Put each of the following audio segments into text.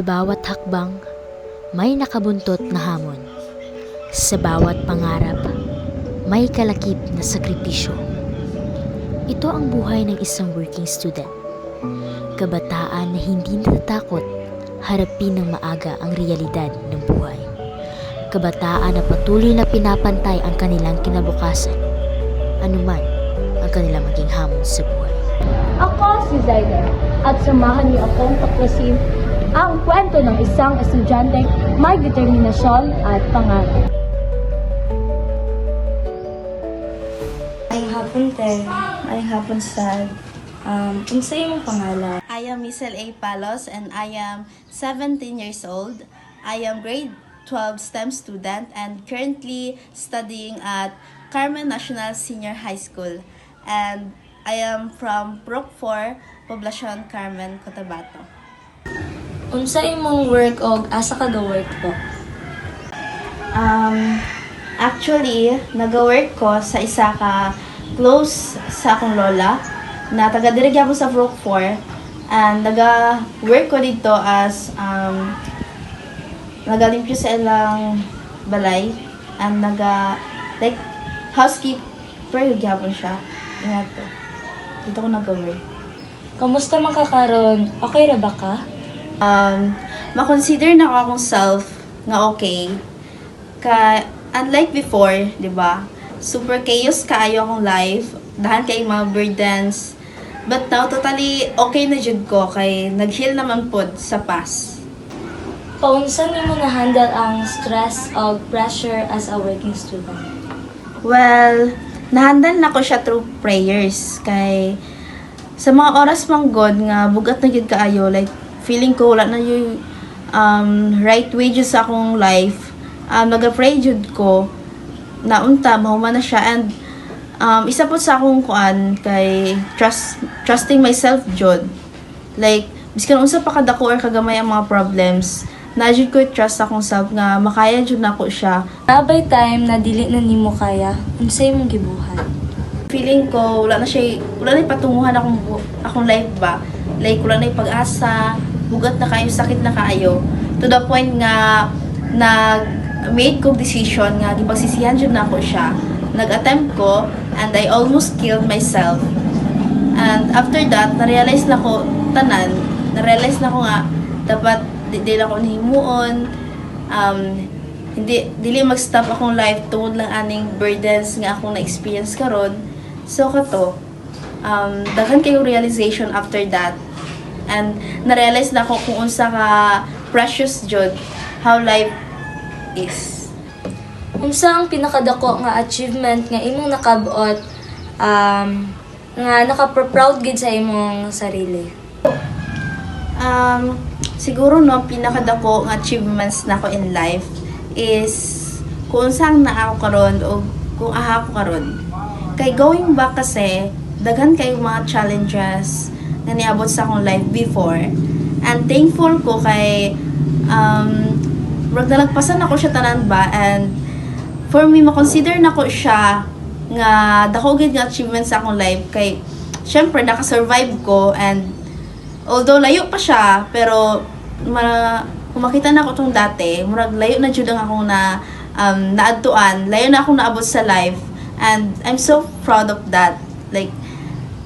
Sa bawat hakbang, may nakabuntot na hamon. Sa bawat pangarap, may kalakip na sakripisyo. Ito ang buhay ng isang working student. Kabataan na hindi natatakot harapin ng maaga ang realidad ng buhay. Kabataan na patuloy na pinapantay ang kanilang kinabukasan, anuman ang kanilang maging hamon sa buhay. Ako si Zayden at samahan niyo akong tuklasin ang kwento ng isang estudyante may determinasyon at pangarap. Ay hapon te, ay hapon sad. Unsa imong pangalan? I am Michelle A. Palos and I am 17 years old. I am grade 12 STEM student and currently studying at Carmen National Senior High School. And I am from Proc 4, Poblacion Carmen, Cotabato. Unsa imong work og asa ka ga-work po? Actually, nag-work ko sa isa ka close sa akong lola na taga-diri gyapon sa Proc 4 and naga-work ko dito as nagalimpyo sa ilang balay and like housekeeper gyapon siya. Inato. Dito ko nag-work. Kamusta man ka karon? Okay ra ba ka? Ma-consider na ako akong self nga okay. Unlike before, di ba? Super chaos kaayo akong life. Dahan kay mga burdens. But now, totally okay na jud ko kay nag-heal naman pod sa past. Paunsa nimo na-handle ang stress o pressure as a working student? Well, nahandle na ko siya through prayers. Kay sa mga oras mang God nga bugat na gyud kaayo, like feeling ko wala na yung right wages sa akong life. Nag-pray jud ko na unta mahuman na siya and isa po sa akong kuan kay trusting myself jud. Like biskan unsa pa kadako or kagamay ang mga problems, na jud ko trust akong self nga makaya jud nako siya. Nabay time na dili na nimo kaya, unsa imong gibuhat? Feeling ko wala na patunguhan akong life ba. Like wala na pag-asa, bugat na kayo, sakit na kayo. To the point nga made ko decision nga gipagsisihan jud na ako siya. Nag-attempt ko and I almost killed myself. And after that, na-realize na ko tanan, na-realize na ko nga dapat di lang ko nahimuon. Dili mag-stop akong life tungod lang aning burdens nga akong na-experience karon. So kato, daghan kayo realization after that. And na-realize na ko kung unsa ka precious jud how life is. Unsa ang pinakadako nga achievement nga imong nakabuot nga naka-proud gid sa imong sarili? Siguro no, pinakadako nga achievements nako in life is kung saan na ako karon o kung aha ko karon. Kay going back kasi daghan kay mga challenges na niabot sa akong life before. And thankful ko kay nalagpasan ako siya tanan ba, and for me makonsider nako siya nga dako gid nga achievement sa akong life kay syempre naka-survive ko, and although layo pa siya pero kung makita na ako tong dati murag layo na jud ang akong naadtuan, layo na akong naabot sa life, and I'm so proud of that. Like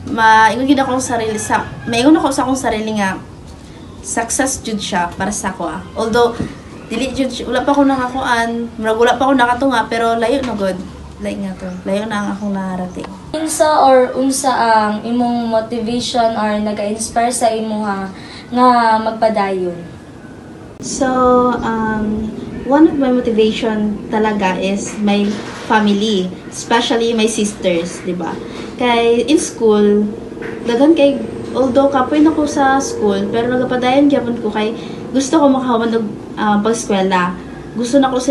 maingon gid ako sa akong sarili nga success jud siya para sa ako. Although dili jud wala pa ako nakakuan, murag wala pa ako nakatunga, pero layo na god. Like nga to, layo na ang akong narating. Unsa ang imong motivation or naga-inspire sa imo nga magpadayon? So, one of my motivation talaga is my family, especially my sisters, di ba? Kay in school, daghan kay although kapoy na ko sa school, pero nagapadayon gyapon ko kay gusto ko makahuman og pag-eskwela. Gusto na ko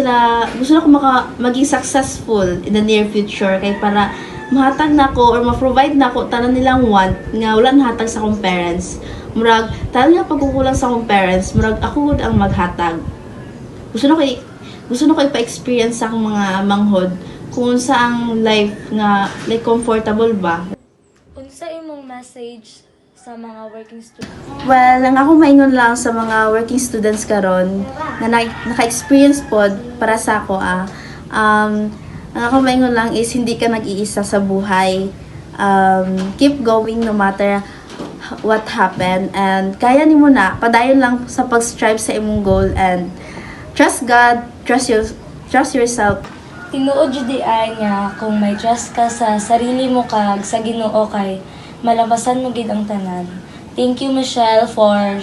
maging successful in the near future kay para mahatag na ko or ma-provide na ko tanan nilang want nga wala nahatag sa akong parents. Murag tanan nga pagkukulang sa akong parents, murag ako gud ang maghatag. Gusto na ko ipa-experience sa akong mga manghod kung saang life nga like comfortable ba. Unsa imong message sa mga working students? Well, ang ako maingon lang sa mga working students karon nga naka-experience pod para sa ako ang ako maingon lang is hindi ka nag-iisa sa buhay. Keep going no matter what happened, and kaya nimo na padayon lang sa pag-strive sa imong goal, and trust God, trust yourself. Tinuod jud di ay nga kung may trust ka sa sarili mo kag sa Ginoo kay malabasan mo gid ang tanan. Thank you, Michelle, for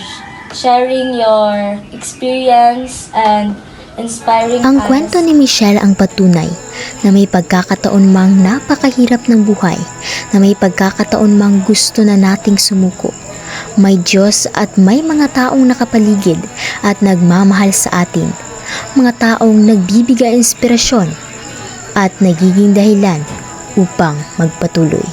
sharing your experience and inspiring Ang us. kwento ni Michelle ang patunay na may pagkakataon mang napakahirap ng buhay, na may pagkakataon mang gusto na nating sumuko. May Diyos at may mga taong nakapaligid at nagmamahal sa atin. Mga taong nagbibigay inspirasyon at nagiging dahilan upang magpatuloy.